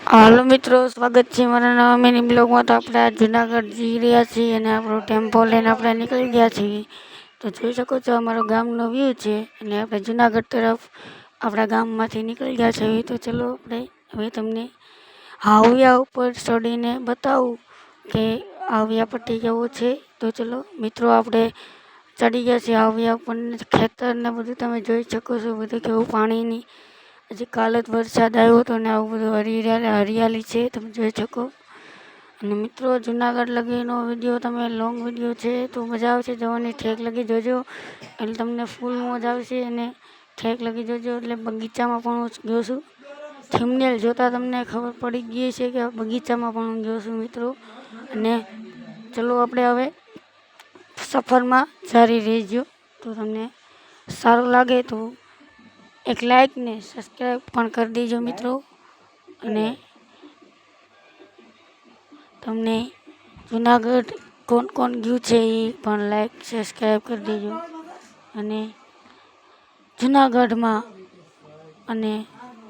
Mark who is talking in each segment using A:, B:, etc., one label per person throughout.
A: હાલો મિત્રો, સ્વાગત છે મારા નવા મિની બ્લોગમાં। તો આપણે આ જુનાગઢ જઈ રહ્યા છીએ અને આપણો ટેમ્પો લઈને આપણે નીકળી ગયા છીએ। તો જોઈ શકો છો અમારો ગામનો વ્યૂ છે અને આપણે જુનાગઢ તરફ આપણા ગામમાંથી નીકળી ગયા છીએ। તો ચલો આપણે હવે તમને હાવિયા ઉપર ચડીને બતાવું કે હાવિયા પટ્ટી કેવું છે। તો ચલો મિત્રો, આપણે ચડી ગયા છીએ હાવિયા ઉપર। ખેતર ને બધું તમે જોઈ શકો છો, બધું કેવું પાણીની હજી કાલ જ વરસાદ આવ્યો હતો ને આવું બધું હરિયાળી છે, તમે જોઈ શકો। અને મિત્રો, જુનાગઢ લગીનો વિડીયો તમે લોંગ વિડીયો છે તો મજા આવશે જોવાની। ઠેક લગી જોજો એટલે તમને ફૂલ મજા આવશે અને ઠેક લગી જોજો એટલે બગીચામાં પણ હું ગયો છું। થંબનેલ જોતા તમને ખબર પડી ગઈ છે કે બગીચામાં પણ હું ગયો છું મિત્રો। અને ચલો આપણે હવે સફરમાં જારી રહેજો। તો તમને સારું લાગે તો એક લાઈક ને સબસ્ક્રાઈબ પણ કરી દેજો મિત્રો। અને તમને જુનાગઢ કોણ કોણ ગયું છે એ પણ લાઈક સબસ્ક્રાઈબ કરી દેજો। અને જુનાગઢમાં અને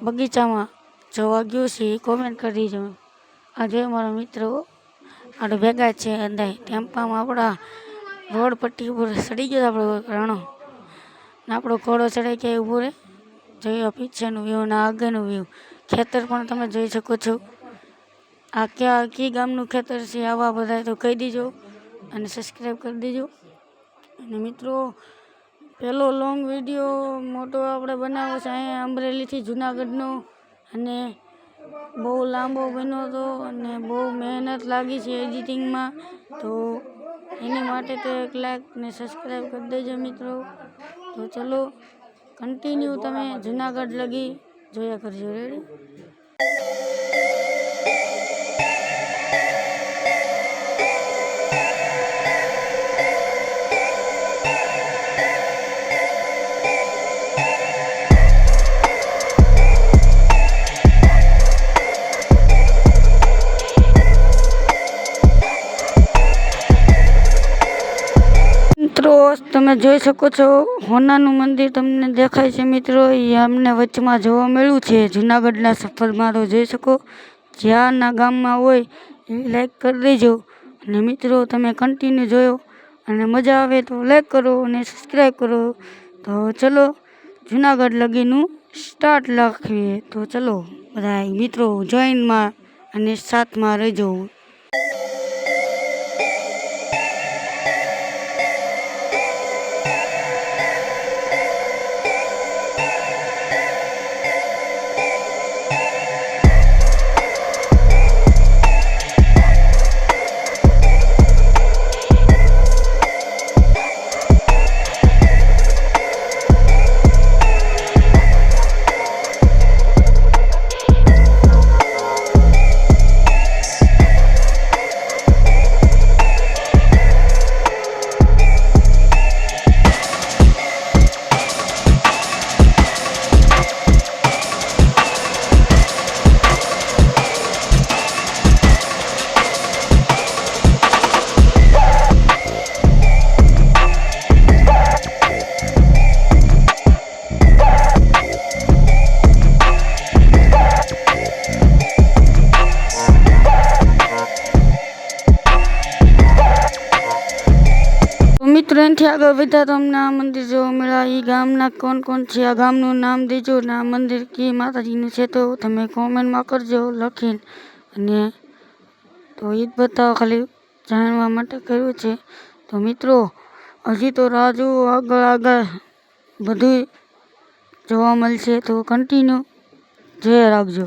A: બગીચામાં જોવા ગયું છે એ કોમેન્ટ કરી દેજો। આજે મારા મિત્રો આપણે ભેગા છે અંદર ટેમ્પામાં, આપણા રોડ પટ્ટી ઉપર ચડી ગયો આપણો રાણો ને આપણો ઘોડો ચડાઈ ગયા ઊભો રહે। જોયો પીછેનું વ્યૂ ને આગળનું વ્યૂ, ખેતર પણ તમે જોઈ શકો છો। આ કી ગામનું ખેતર છે આવા બધા તો કહી દેજો અને સબસ્ક્રાઈબ કરી દેજો। અને મિત્રો, પહેલો લોંગ વિડીયો મોટો આપણે બનાવ્યો છે અહીંયા અમરેલીથી જુનાગઢનો અને બહુ લાંબો બન્યો હતો અને બહુ મહેનત લાગી છે એડિટિંગમાં। તો એની માટે તો એક લાઈક ને સબસ્ક્રાઈબ કરી દેજો મિત્રો। તો ચલો કન્ટિન્યુ તમે જુનાગઢ લગી જોયા કરજો। રેડી? મિત્રો, તમે જોઈ શકો છો હોનાનું મંદિર તમને દેખાય છે મિત્રો, એ અમને વચમાં જોવા મળ્યું છે જુનાગઢના સફરમાં। તો જોઈ શકો, જ્યાંના ગામમાં હોય એ લાઈક કરી દેજો। અને મિત્રો, તમે કન્ટિન્યુ જોયો અને મજા આવે તો લાઈક કરો અને સબસ્ક્રાઈબ કરો। તો ચલો જુનાગઢ લગીનું સ્ટાર્ટ રાખીએ। તો ચલો બધા મિત્રો જોઈનમાં અને સાથમાં રહેજો। મિત્રો, એનાથી આગળ વધ્યા તો અમને આ મંદિર જોવા મળ્યા। એ ગામના કોણ કોણ છે, આ ગામનું નામ દેજો ને આ મંદિર કી માતાજીનું છે તો તમે કોમેન્ટમાં કરજો લખીને। અને તો એ જ બતાવો, ખાલી જાણવા માટે કર્યું છે। તો મિત્રો, હજી તો રાજુ આગળ આગળ બધું જોવા મળશે, તો કન્ટિન્યુ જોયા રાખજો।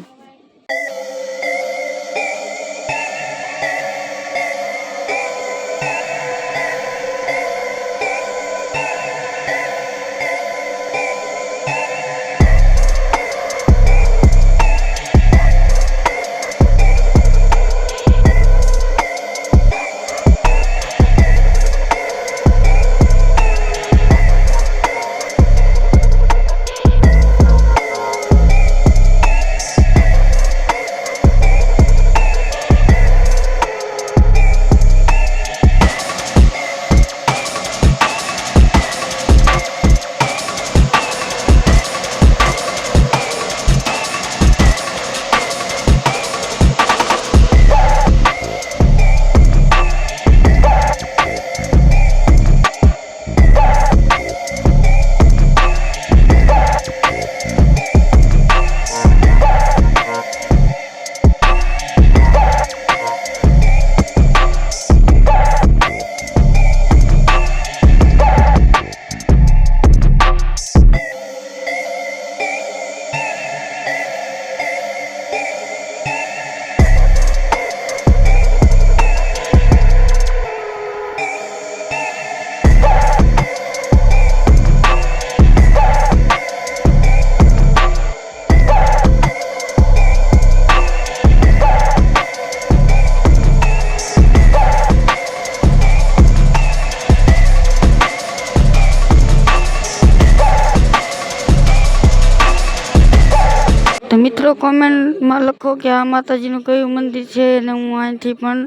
A: કોમેન્ટમાં લખો કે આ માતાજીનું કયું મંદિર છે, અને હું અહીંથી પણ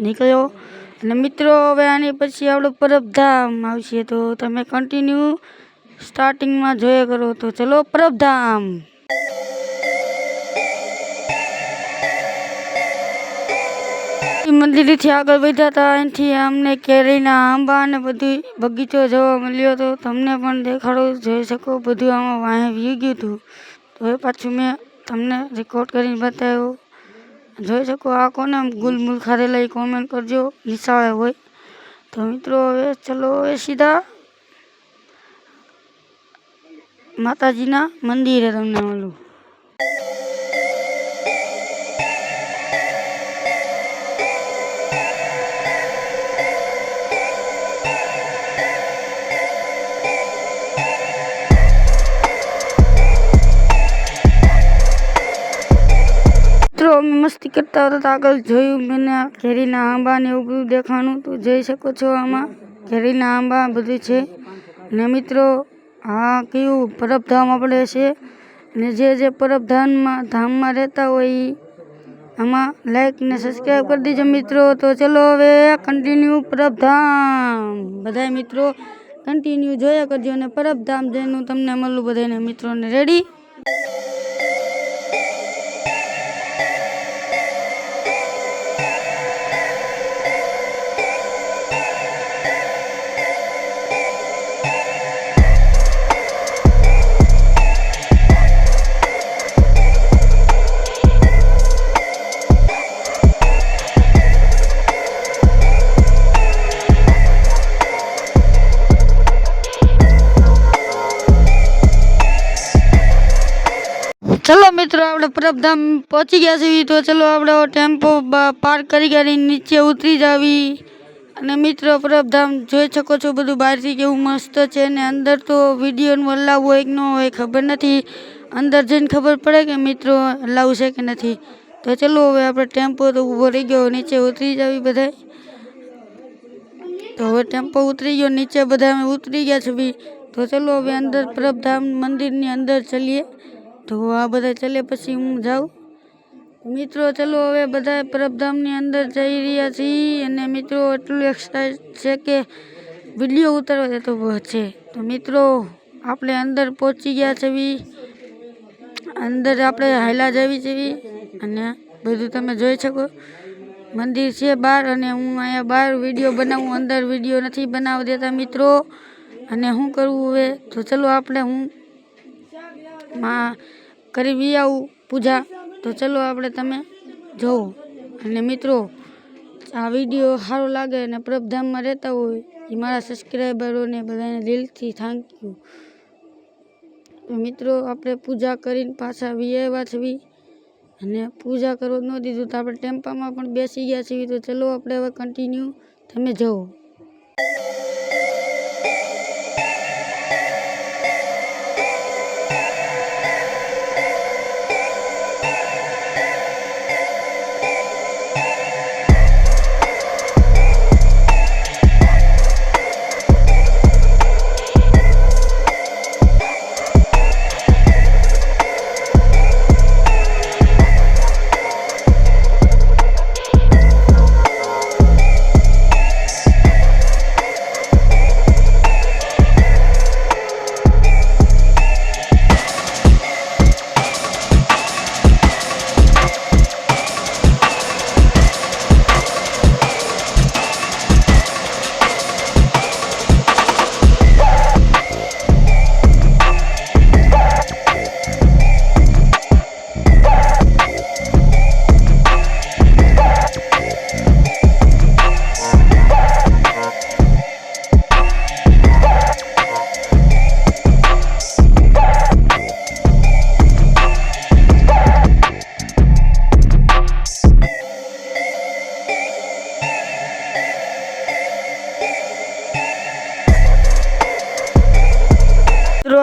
A: નીકળ્યો. અને મિત્રો હવે આની પછી આપણો પરબધામ આવશે, તો તમે કન્ટિન્યુ સ્ટાર્ટિંગમાં જોયા કરો. તો ચલો પરબધામ. મંદિરથી આગળ વધ્યા હતા, અહીંથી અમને કેરીના આંબા અને બધું બગીચો જોવા મળ્યો હતો. તમને પણ દેખાડો, જોઈ શકો બધું આમાં વાંહે વી ગયું હતું. તો એ પાછું મેં તમને રેકોર્ડ કરીને બતાવ્યો. જોઈ શકો આ કોને ગુલમુલ ખાધેલા એ કોમેન્ટ કરજો, નિશાળે હોય તો. મિત્રો હવે ચલો હવે સીધા માતાજીના મંદિરે તમને મળું. અમે મસ્તી કરતા હતા તો આગળ જોયું મને કેરીના આંબા ને એવું બધું દેખાણું. તો જોઈ શકો છો આમાં કેરીના આંબા બધું છે. ને મિત્રો આ કયું પરબધામ આપણે છે, ને જે પરબધામમાં રહેતા હોય એ આમાં લાઈક ને સબસ્ક્રાઈબ કરી દેજો મિત્રો. તો ચલો હવે કન્ટિન્યુ પરબધામ બધાય મિત્રો કન્ટિન્યુ જોયા કરજો, અને પરબધામ જઈને તમને મળું બધાને મિત્રોને. રેડી? ચલો મિત્રો આપણે પરબધામ પહોંચી ગયા છીએ. તો ચલો આપણે ટેમ્પો પાર્ક કરી નીચે ઉતરી જાવી. અને મિત્રો પરબધામ જોઈ શકો છો બધું બહારથી કેવું મસ્ત છે, ને અંદર તો વિડીયોનું અલાવ હોય કે ન હોય ખબર નથી. અંદર જઈને ખબર પડે કે મિત્રો અલાવ છે કે નથી. તો ચલો હવે આપણે ટેમ્પો તો ઊભો રહી ગયો, નીચે ઉતરી જાવી બધાય. તો હવે ટેમ્પો ઉતરી ગયો, નીચે બધા અમે ઉતરી ગયા છે. તો ચલો હવે અંદર પરબધામ મંદિરની અંદર ચલીએ. તો આ બધા ચાલે પછી હું જાઉં. મિત્રો ચલો હવે બધા પરબધામની અંદર જઈ રહ્યા છીએ. અને મિત્રો એટલું એક્સાઇટ છે કે વિડીયો ઉતારવા દેતો છે. તો મિત્રો આપણે અંદર પહોંચી ગયા છે. અંદર આપણે હાયલા જવી છે, અને બધું તમે જોઈ શકો. મંદિર છે બહાર, અને હું અહીંયા બહાર વિડીયો બનાવું, અંદર વિડીયો નથી બનાવવા દેતા મિત્રો. અને શું કરવું હવે? તો ચલો આપણે હું કરી આવું પૂજા. તો ચલો આપણે તમે જોવો. અને મિત્રો આ વિડીયો સારો લાગે અને પરબધામમાં રહેતા હોય એ મારા સબસ્ક્રાઈબરોને બધાને દિલથી થેન્ક યુ. મિત્રો આપણે પૂજા કરીને પાછા આવ્યા છીએ, અને પૂજા કરવા ન દીધું તો આપણે ટેમ્પામાં પણ બેસી ગયા છીએ. તો ચલો આપણે હવે કન્ટિન્યુ તમે જોવો.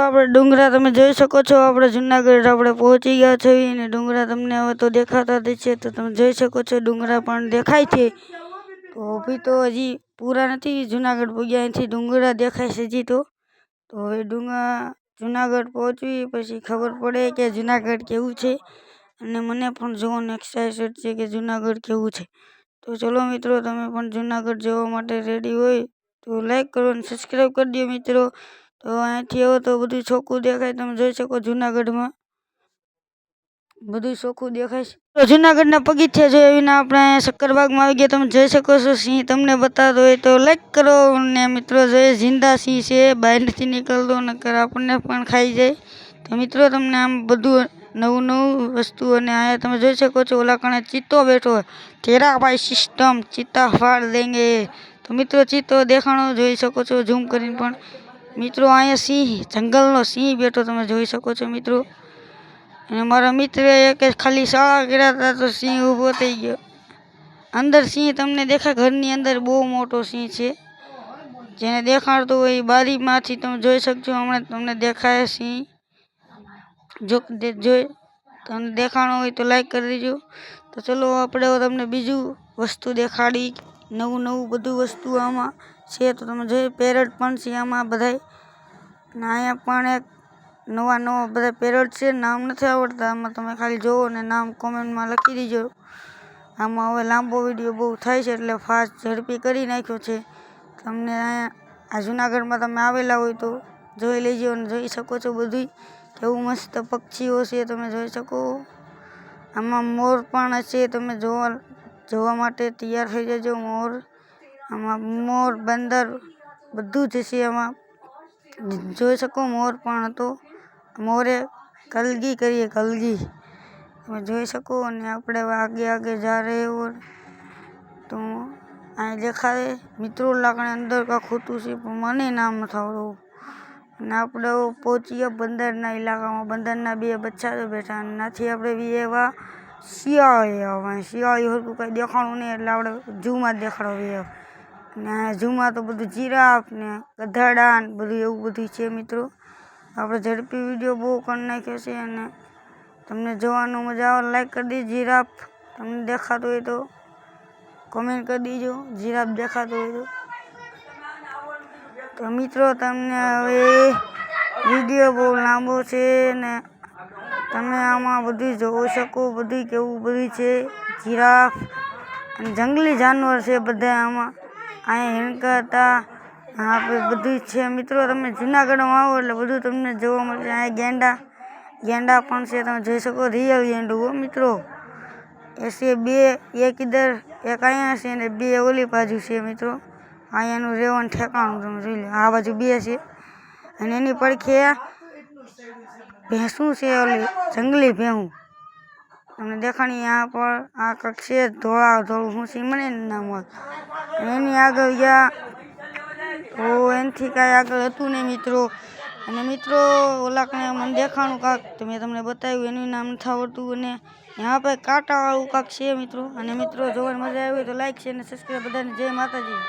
A: આપણે ડુંગરા તમે જોઈ શકો છો. આપણે જુનાગઢ આપણે પહોંચી ગયા છે, અને ડુંગરા તમને હવે તો દેખાતા જ છે. તો તમે જોઈ શકો છો ડુંગરા પણ દેખાય છે. તો અભી તો હજી પૂરા નથી જુનાગઢ પહોંચ્યા, અહીંથી ડુંગરા દેખાય છે હજી તો. હવે જુનાગઢ પહોંચવી પછી ખબર પડે કે જુનાગઢ કેવું છે. અને મને પણ જોવાનું એક્સાઇટેડ છે કે જુનાગઢ કેવું છે. તો ચલો મિત્રો, તમે પણ જુનાગઢ જવા માટે રેડી હોય તો લાઈક કરો અને સબસ્ક્રાઈબ કરી દો મિત્રો. તો અહીંયાથી આવો તો બધું ચોખ્ખું દેખાય, તમે જોઈ શકો જુનાગઢમાં બધું ચોખ્ખું દેખાય છે. તો જુનાગઢના પગથિયા જોયા વિના આપણે શક્કરબાગમાં આવી ગયા, તમે જોઈ શકો છો. સિંહ તમને બતાવતો હોય તો લાઈક કરો. અને મિત્રો જોઈએ જિંદા સિંહ છે, બહાર નથી નીકળતો નકર આપણને પણ ખાઈ જાય. તો મિત્રો તમને આમ બધું નવું વસ્તુ, અને અહીંયા તમે જોઈ શકો છો ઓલા કણે ચિત્તો બેઠો હોય, તેરા ભાઈ સિસ્ટમ ચિત્તા ફાડ દેંગે. તો મિત્રો ચિત્તો દેખાણો જોઈ શકો છો ઝૂમ કરીને. પણ મિત્રો અહીંયા સિંહ, જંગલનો સિંહ બેઠો તમે જોઈ શકો છો મિત્રો. અને મારા મિત્રે એક ખાલી શાળા કર્યા હતા તો સિંહ ઊભો થઈ ગયો. અંદર સિંહ તમને દેખાય, ઘરની અંદર બહુ મોટો સિંહ છે, જેને દેખાડતો હોય બારીમાંથી તમે જોઈ શકશો. હમણાં તમને દેખાય સિંહ, જો તમને દેખાણો હોય તો લાઈક કરી દેજો. તો ચલો આપણે તમને બીજું વસ્તુ દેખાડી, નવું બધું વસ્તુ આમાં છે. તો તમે જોઈએ પેરટ પણ છે આમાં બધાય. અને અહીંયા પણ એક નવા બધા પેરટ છે, નામ નથી આવડતા આમાં, તમે ખાલી જોવો ને નામ કોમેન્ટમાં લખી દેજો. આમાં હવે લાંબો વિડીયો બહુ થાય છે એટલે ફાસ્ટ ઝડપી કરી નાખ્યો છે. તમને અહીંયા આ જુનાગઢમાં તમે આવેલા હોય તો જોઈ લેજો અને જોઈ શકો છો બધું કેવું મસ્ત પક્ષીઓ છે, તમે જોઈ શકો. આમાં મોર પણ હશે, તમે જોવા માટે તૈયાર થઈ જજો. મોર, આમાં મોર, બંદર બધું જ છે આમાં, જોઈ શકો. મોર પણ હતો, મોરે કલગી કરીએ, કલગી તમે જોઈ શકો. અને આપણે આગે જા રહે હો તો અહીં દેખાડે મિત્રો લાકડે અંદર કાં ખોટું છે પણ મને નામ નથી આવડતું. અને આપણે પહોંચીએ બંદરના ઇલાકામાં, બંદરના બે બચ્ચા બેઠા, નાથી આપણે બી એવા શિયાળી હરકું કંઈ દેખાણું નહીં એટલે આપણે ઝૂમાં જ દેખાડવા. અને ઝૂમાં તો બધું જીરાફ ને ગધેડા ને બધું એવું બધું છે મિત્રો. આપણે ઝડપી વિડીયો બહુ કરી નાખ્યો છે અને તમને જોવાનું મજા આવે. લાઈક કરી દેજો. જીરાફ તમને દેખાતો હોય તો કોમેન્ટ કરી દેજો, જીરાફ દેખાતો હોય તો મિત્રો તમને હવે વિડીયો બહુ લાંબો છે ને તમે આમાં બધું જોઈ શકો, બધું કેવું બધું છે. જીરાફ અને જંગલી જાનવર છે બધા આમાં. અહીંયા હિંકતા આપણે બધું છે મિત્રો. તમે જુનાગઢમાં આવો એટલે બધું તમને જોવા મળશે. અહીંયા ગેંડા પણ છે, તમે જોઈ શકો. રિયલ ગેંડું હો મિત્રો. એ છે બે, એક ઇધર એક અહીંયા છે ને બે ઓલી બાજુ છે મિત્રો. અહીંયાનું રહેવાનું ઠેકાણું તમે જોઈ લો. આ બાજુ બે છે અને એની પડખે ભેંસું છે, ઓલી જંગલી ભેહું તમને દેખાણી. यहाँ पर આ કંઈક છે ધોળું શું છે મને નામ હોય. એની આગળ ગયા તો એનાથી કાંઈ આગળ હતું નહીં મિત્રો. અને મિત્રો ઓલા કણે મને દેખાણું કાંક તો મેં તમને બતાવ્યું, એનું નામ નથી આવડતું. અને यहाँ પર કાંટાવાળું કાંક છે મિત્રો. અને મિત્રો જોવાની મજા આવી હોય તો લાઈક છે અને સબસ્ક્રાઈબ. બધાને જય માતાજી.